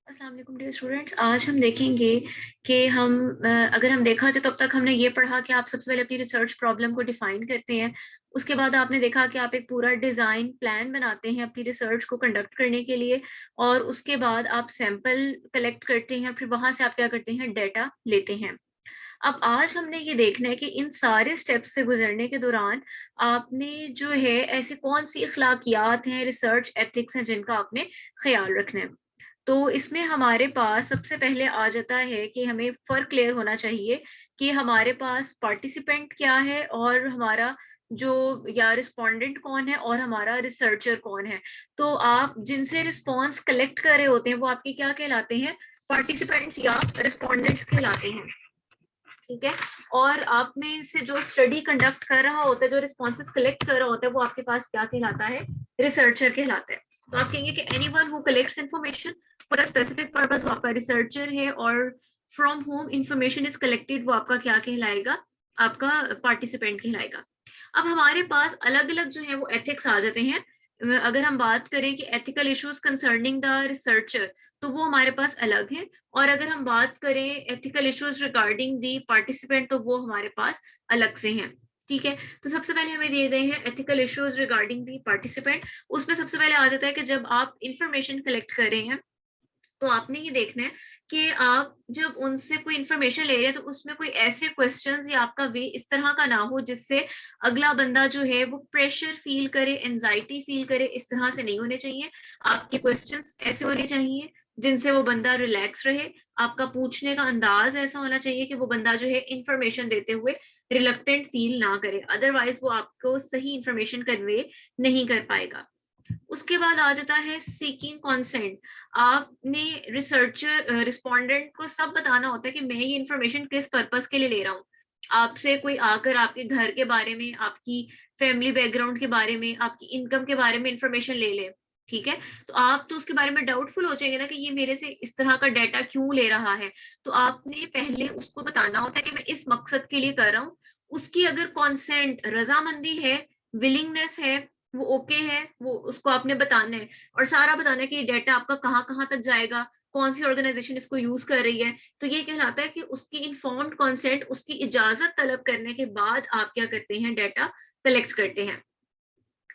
अस्सलाम वालेकुम dear students. आज हम देखेंगे कि अगर हम देखा जाए तो अब तक हमने ये पढ़ा कि आप सबसे पहले अपनी रिसर्च प्रॉब्लम को डिफाइन करते हैं। उसके बाद आपने देखा कि आप एक पूरा डिज़ाइन प्लान बनाते हैं अपनी रिसर्च को कंडक्ट करने के लिए, और उसके बाद आप सैंपल कलेक्ट करते हैं, फिर वहां से आप क्या करते हैं, डेटा लेते हैं। अब आज हमने ये देखना है कि इन सारे स्टेप्स से गुजरने के दौरान आपने जो है ऐसी कौन सी अखलाकियात हैं, रिसर्च एथिक्स हैं जिनका आपने ख्याल रखना है। तो इसमें हमारे पास सबसे पहले आ जाता है कि हमें फर्क क्लियर होना चाहिए कि हमारे पास पार्टिसिपेंट क्या है और हमारा जो या रिस्पोंडेंट कौन है और हमारा रिसर्चर कौन है। तो आप जिनसे रिस्पॉन्स कलेक्ट कर रहे होते हैं वो आपके क्या कहलाते हैं, पार्टिसिपेंट्स या रिस्पोंडेंट्स कहलाते हैं। ठीक है। और आप में से जो स्टडी कंडक्ट कर रहा होता है, जो रिस्पॉन्सेस कलेक्ट कर रहा होता है, वो आपके पास क्या कहलाता है, रिसर्चर कहलाता है। तो आप कहेंगे कि anyone who collects information for a specific purpose, वो आपका रिसर्चर है। और from home information is collected, वो आपका क्या कहलाएगा, आपका पार्टिसिपेंट कहलाएगा। अब हमारे पास अलग अलग जो है वो एथिक्स आ जाते हैं। अगर हम बात करें कि ethical issues concerning the researcher, तो वो हमारे पास अलग है। और अगर हम बात करें ethical issues regarding the participant, तो वो हमारे पास अलग से हैं। ठीक है। तो सबसे पहले हमें दिए गए हैं ethical issues regarding the participant. उसमें सबसे पहले आ जाता है कि जब आप इंफॉर्मेशन कलेक्ट कर रहे हैं तो आपने ये देखना है कि आप जब उनसे कोई इंफॉर्मेशन ले रहे हैं तो उसमें कोई ऐसे क्वेश्चंस या आपका वे इस तरह का ना हो जिससे अगला बंदा जो है वो प्रेशर फील करे, एंजाइटी फील करे। इस तरह से नहीं होने चाहिए। आपके क्वेश्चंस ऐसे होने चाहिए जिनसे वो बंदा रिलैक्स रहे। आपका पूछने का अंदाज ऐसा होना चाहिए कि वो बंदा जो है इंफॉर्मेशन देते हुए रिलक्टेंट फील ना करे, अदरवाइज वो आपको सही इंफॉर्मेशन कन्वे नहीं कर पाएगा। उसके बाद आ जाता है सीकिंग कंसेंट। आपने रिसर्चर रिस्पोंडेंट को सब बताना होता है कि मैं ये इंफॉर्मेशन किस पर्पस के लिए ले रहा हूँ। आपसे कोई आकर आपके घर के बारे में, आपकी फैमिली बैकग्राउंड के बारे में, आपकी इनकम के बारे में इंफॉर्मेशन ले ले, ठीक है, तो आप तो उसके बारे में डाउटफुल हो जाएंगे ना कि ये मेरे से इस तरह का डाटा क्यों ले रहा है। तो आपने पहले उसको बताना होता है कि मैं इस मकसद के लिए कर रहा हूँ। उसकी अगर कॉन्सेंट, रजामंदी है, विलिंगनेस है, वो ओके है, वो उसको आपने बताना है। और सारा बताना है कि डाटा आपका कहाँ कहाँ तक जाएगा, कौन सी ऑर्गेनाइजेशन इसको यूज कर रही है। तो ये कहलाता है कि उसकी इन्फॉर्म्ड कंसेंट, उसकी इजाजत तलब करने के बाद आप क्या करते हैं, डाटा कलेक्ट करते हैं।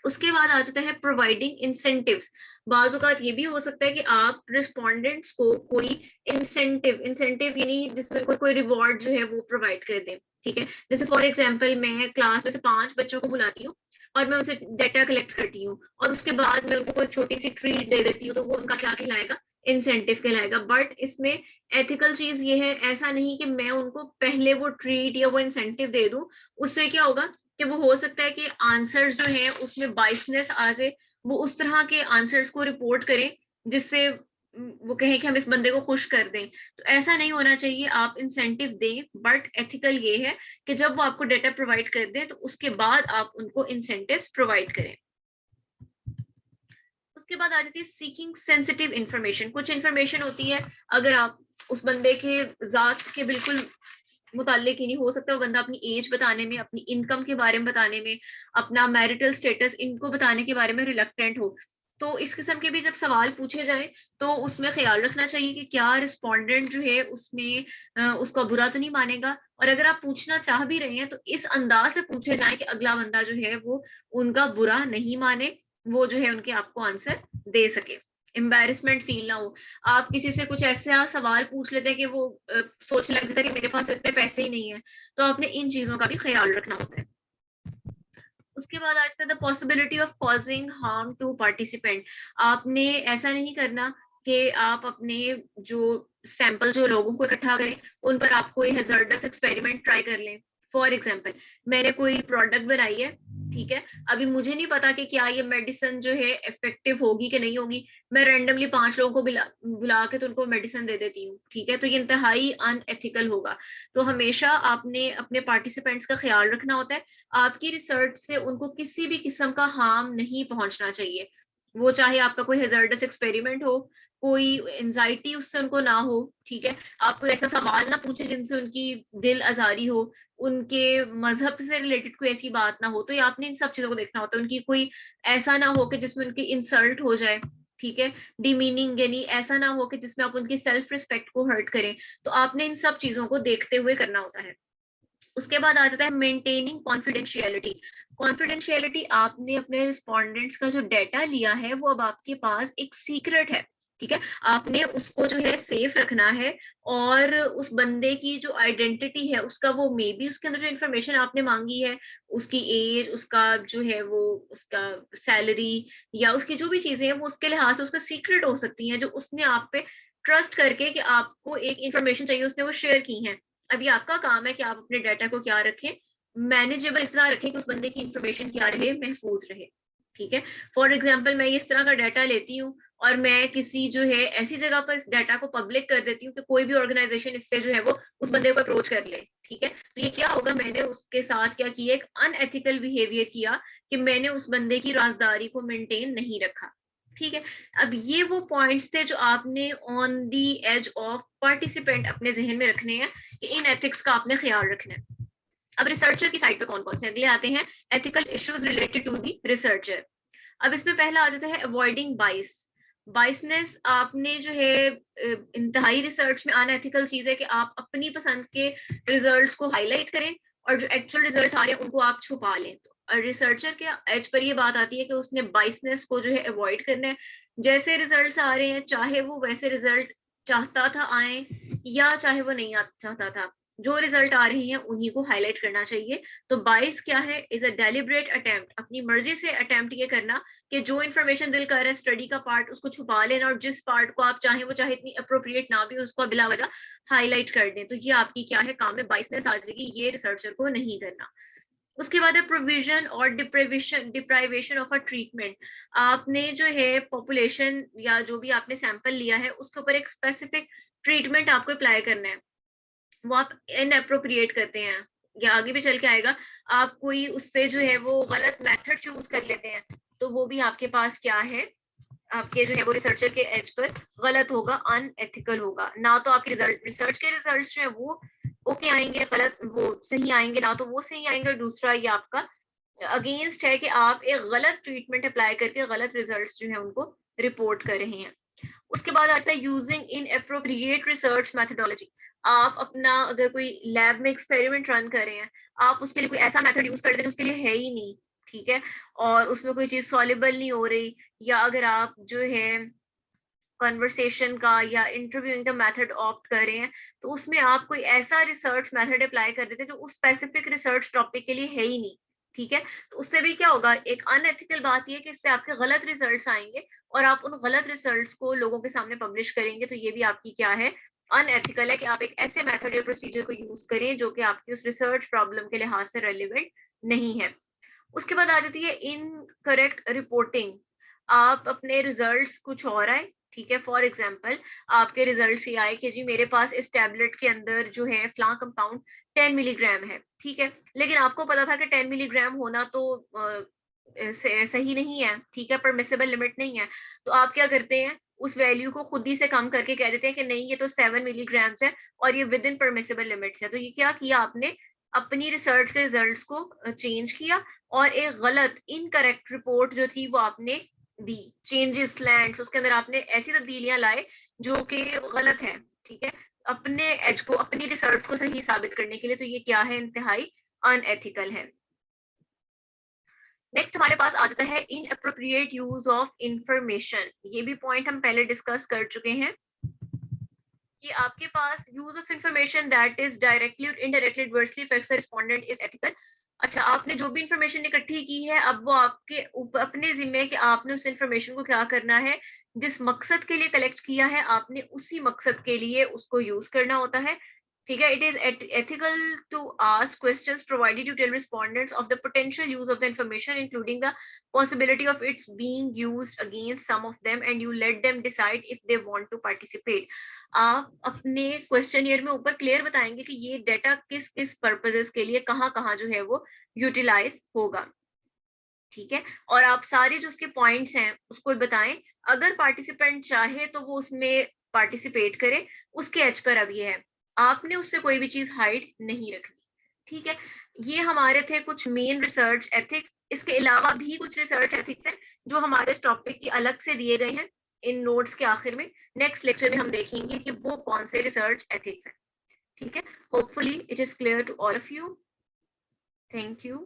उसके बाद आ जाता है प्रोवाइडिंग इंसेंटिव्स। बाजुकात ये भी हो सकता है कि आप रिस्पोंडेंट्स को कोई इंसेंटिव, इंसेंटिव यानी जिसमें कोई कोई रिवॉर्ड जो है वो प्रोवाइड कर दें। ठीक है। जैसे फॉर एग्जांपल मैं क्लास में से 5 बच्चों को बुलाती हूँ और मैं उनसे डाटा कलेक्ट करती हूँ और उसके बाद मैं उनको कोई छोटी सी ट्रीट दे देती हूँ, तो वो उनका क्या कहलाएगा, इंसेंटिव कहलाएगा। बट इसमें एथिकल चीज ये है, ऐसा नहीं कि मैं उनको पहले वो ट्रीट या वो इंसेंटिव दे दूं। उससे क्या होगा कि वो हो सकता है कि आंसर्स जो है उसमें बाइसनेस आ जाए, वो उस तरह के आंसर्स को रिपोर्ट करें जिससे वो कहें कि हम इस बंदे को खुश कर दें। तो ऐसा नहीं होना चाहिए। आप इंसेंटिव दें, बट एथिकल ये है कि जब वो आपको डेटा प्रोवाइड कर दें तो उसके बाद आप उनको इंसेंटिव्स प्रोवाइड करें। उसके बाद आ जाती है सीकिंग सेंसिटिव इंफॉर्मेशन। कुछ इंफॉर्मेशन होती है, अगर आप उस बंदे के जात के बिल्कुल मुतालिक ही नहीं, हो सकता है वो बंदा अपनी एज बताने में, अपनी इनकम के बारे में बताने में, अपना मैरिटल स्टेटस, इनको बताने के बारे में रिलक्टेंट हो। तो इस किस्म के भी जब सवाल पूछे जाए तो उसमें ख्याल रखना चाहिए कि क्या रिस्पोंडेंट जो है उसमें उसका बुरा तो नहीं मानेगा। और अगर आप पूछना चाह भी रहे हैं तो इस अंदाज से पूछे जाए कि अगला बंदा जो है वो उनका बुरा नहीं माने, वो जो है उनके आपको आंसर दे सके, एम्बेरसमेंट फील ना हो। आप किसी से कुछ ऐसा सवाल पूछ लेते हैं कि वो सोचने लग जाता है कि मेरे पास इतने पैसे ही नहीं है। तो आपने इन चीजों का भी ख्याल रखना होता है। उसके बाद आज the possibility of causing harm to participant. आपने ऐसा नहीं करना कि आप अपने जो सैंपल जो लोगों को इकट्ठा करें उन पर आप कोई हैजर्डस एक्सपेरिमेंट ट्राई कर लें। फॉर एग्जाम्पल, मैंने कोई प्रोडक्ट बनाई है, ठीक है, अभी मुझे नहीं पता कि क्या ये मेडिसिन जो है इफेक्टिव होगी कि नहीं होगी। मैं रेंडमली 5 लोगों को बुला के तो उनको मेडिसिन दे देती हूँ, ठीक है, तो ये इंतहाई अनएथिकल होगा। तो हमेशा आपने अपने पार्टिसिपेंट्स का ख्याल रखना होता है। आपकी रिसर्च से उनको किसी भी किस्म का हार्म नहीं पहुंचना चाहिए। वो चाहे आपका कोई हैजर्डस एक्सपेरिमेंट हो, कोई एंजाइटी उससे उनको ना हो, ठीक है, आप कोई ऐसा सवाल ना पूछे जिनसे उनकी दिल आजारी हो, उनके मजहब से रिलेटेड कोई ऐसी बात ना हो। तो ये आपने इन सब चीजों को देखना होता है। उनकी कोई ऐसा ना हो कि जिसमें उनकी इंसल्ट हो जाए, ठीक है, डिमीनिंग, यानी ऐसा ना हो कि जिसमें आप उनकी सेल्फ रिस्पेक्ट को हर्ट करें। तो आपने इन सब चीजों को देखते हुए करना होता है। उसके बाद आ जाता है मेंटेनिंग कॉन्फिडेंशियलिटी। कॉन्फिडेंशियलिटी, आपने अपने रिस्पोंडेंट्स का जो डेटा लिया है वो अब आपके पास एक सीक्रेट है, ठीक है, आपने उसको जो है सेफ रखना है। और उस बंदे की जो आइडेंटिटी है उसका, वो मे बी उसके अंदर जो इन्फॉर्मेशन आपने मांगी है, उसकी एज, उसका जो है वो, उसका सैलरी या उसकी जो भी चीजें हैं, वो उसके लिहाज से उसका सीक्रेट हो सकती हैं, जो उसने आप पे ट्रस्ट करके कि आपको एक इन्फॉर्मेशन चाहिए उसने वो शेयर की है। अभी आपका काम है कि आप अपने डाटा को क्या रखें, मैनेजेबल इस तरह रखें कि उस बंदे की इंफॉर्मेशन क्या रहे, महफूज रहे, ठीक है। फॉर एग्जाम्पल, मैं इस तरह का डाटा लेती हूँ और मैं किसी जो है ऐसी जगह पर इस डाटा को पब्लिक कर देती हूँ कि कोई भी ऑर्गेनाइजेशन इससे जो है वो उस बंदे को अप्रोच कर ले, ठीक है। तो ये क्या होगा, मैंने उसके साथ क्या किया, एक अनएथिकल बिहेवियर किया कि मैंने उस बंदे की राजदारी को मेंटेन नहीं रखा, ठीक है। अब ये वो पॉइंट्स थे जो आपने on the age of participant अपने जहन में रखने हैं कि इन एथिक्स का आपने ख्याल रखना है। अब रिसर्चर की साइड पे कौन कौन से अगले आते हैं, ethical issues related to the researcher. अब इसमें पहला आ जाता है अवॉइडिंग बाइस। बाइसनेस, आपने जो है इंतहाई रिसर्च में अनएथिकल चीज है कि आप अपनी पसंद के रिजल्ट्स को हाईलाइट करें और जो एक्चुअल रिजल्ट्स आ रहे हैं उनको आप छुपा लें। तो और रिसर्चर के एज पर ये बात आती है कि उसने बाइसनेस को जो है अवॉइड करना है। जैसे रिजल्ट्स आ रहे हैं, चाहे वो वैसे रिजल्ट चाहता था आए या चाहे वो नहीं चाहता था, जो रिजल्ट आ रहे हैं उन्हीं को हाईलाइट करना चाहिए। तो बाइस क्या है, इज अ डेलिब्रेट अटेम्प्ट, अपनी मर्जी से अटेम्प्ट ये करना कि जो इन्फॉर्मेशन दिल कर रहा है स्टडी का पार्ट उसको छुपा लेना, और जिस पार्ट को आप चाहें वो चाहे इतनी अप्रोप्रिएट ना भी उसको बिला वजह हाईलाइट कर दें। तो ये आपकी क्या है, काम है, बाइसनेस आ जाएगी, ये रिसर्चर को नहीं करना। उसके बाद है प्रोविजन और डिप्राइवेशन ऑफ अ ट्रीटमेंट। आपने जो है पॉपुलेशन या जो भी आपने सैंपल लिया है उसके ऊपर एक स्पेसिफिक ट्रीटमेंट आपको अप्लाई करना है, वो आप इनअप्रोप्रिएट करते हैं या आगे भी चल के आएगा, आप कोई उससे जो है वो गलत मेथड चूज कर लेते हैं, तो वो भी आपके पास क्या है, आपके जो है वो रिसर्चर के एज पर गलत होगा, अनएथिकल होगा। ना तो आपके रिसर्च के रिजल्ट्स जो है वो ओके आएंगे, गलत वो सही आएंगे, ना तो वो सही आएंगे। दूसरा ये आपका अगेंस्ट है कि आप एक गलत ट्रीटमेंट अप्लाई करके गलत रिजल्ट्स जो है उनको रिपोर्ट कर रहे हैं। उसके बाद आता है using in appropriate research methodology. आप अपना अगर कोई लैब में एक्सपेरिमेंट रन कर रहे हैं, आप उसके लिए कोई ऐसा मेथड यूज कर दें उसके लिए है ही नहीं, ठीक है, और उसमें कोई चीज सॉल्युबल नहीं हो रही, या अगर आप जो है कन्वर्सेशन का या इंटरव्यूइंग का मेथड ऑप्ट कर रहे हैं, तो उसमें आप कोई ऐसा रिसर्च मेथड अप्लाई कर देते हैं जो उस स्पेसिफिक रिसर्च टॉपिक के लिए है ही नहीं, ठीक है। तो उससे भी क्या होगा, एक अनएथिकल बात ये कि इससे आपके गलत रिजल्ट्स आएंगे और आप उन गलत रिजल्ट्स को लोगों के सामने पब्लिश करेंगे, तो ये भी आपकी क्या है, अनएथिकल है कि आप एक ऐसे मेथड या प्रोसीजर को यूज करें जो कि आपकी उस रिसर्च प्रॉब्लम के लिहाज से रेलिवेंट नहीं है। उसके बाद आ जाती है इनकरेक्ट रिपोर्टिंग। आप अपने रिजल्ट्स कुछ और आए, ठीक है, फॉर एग्जांपल आपके रिजल्ट्स ये आए कि जी मेरे पास इस टैबलेट के अंदर जो है फ्ला कंपाउंड 10 मिलीग्राम है, ठीक है, लेकिन आपको पता था कि 10 मिलीग्राम होना तो सही नहीं है, ठीक है, परमिसिबल लिमिट नहीं है। तो आप क्या करते हैं, उस वैल्यू को खुद ही से कम करके कह देते हैं कि नहीं ये तो 7 मिलीग्राम्स है और ये विद इन परमिसिबल लिमिट्स है। तो ये क्या किया आपने, अपनी रिसर्च के रिजल्ट्स को चेंज किया और एक गलत इनकरेक्ट रिपोर्ट जो थी वो आपने दी, चेंजेस लैंड्स उसके अंदर आपने ऐसी तब्दीलियां लाए जो कि गलत है, ठीक है, अपने एज को, अपनी रिसर्च को सही साबित करने के लिए। तो ये क्या है, इंतहाई अनएथिकल है। नेक्स्ट हमारे पास आ जाता है इनअप्रोप्रिएट यूज ऑफ इंफॉर्मेशन। ये भी पॉइंट हम पहले डिस्कस कर चुके हैं कि आपके पास use of information that is directly और indirectly adversely affects the respondent is ethical. अच्छा, आपने जो भी इंफॉर्मेशन इकट्ठी की है अब वो आपके अपने जिम्मे है कि आपने उस इंफॉर्मेशन को क्या करना है, जिस मकसद के लिए कलेक्ट किया है आपने उसी मकसद के लिए उसको यूज करना होता है, ठीक है। It is ethical to ask questions provided to tell respondents of the potential use of the information including the possibility of its being used against some of them and you let them decide if they want to participate। आप अपने questionnaire में ऊपर clear बताएंगे कि ये data किस किस purposes के लिए कहाँ कहाँ जो है वो यूटिलाइज होगा, ठीक है, और आप सारे जो उसके पॉइंट्स हैं उसको बताएं। अगर पार्टिसिपेंट चाहे तो वो उसमें पार्टिसिपेट करे, उसके एज पर अब ये है, आपने उससे कोई भी चीज हाइड नहीं रखनी, ठीक है। ये हमारे थे कुछ मेन रिसर्च एथिक्स। इसके अलावा भी कुछ रिसर्च एथिक्स हैं जो हमारे इस टॉपिक के अलग से दिए गए हैं, इन नोट्स के आखिर में नेक्स्ट लेक्चर में हम देखेंगे कि वो कौन से रिसर्च एथिक्स हैं, ठीक है। Hopefully it is clear to all of you. Thank you.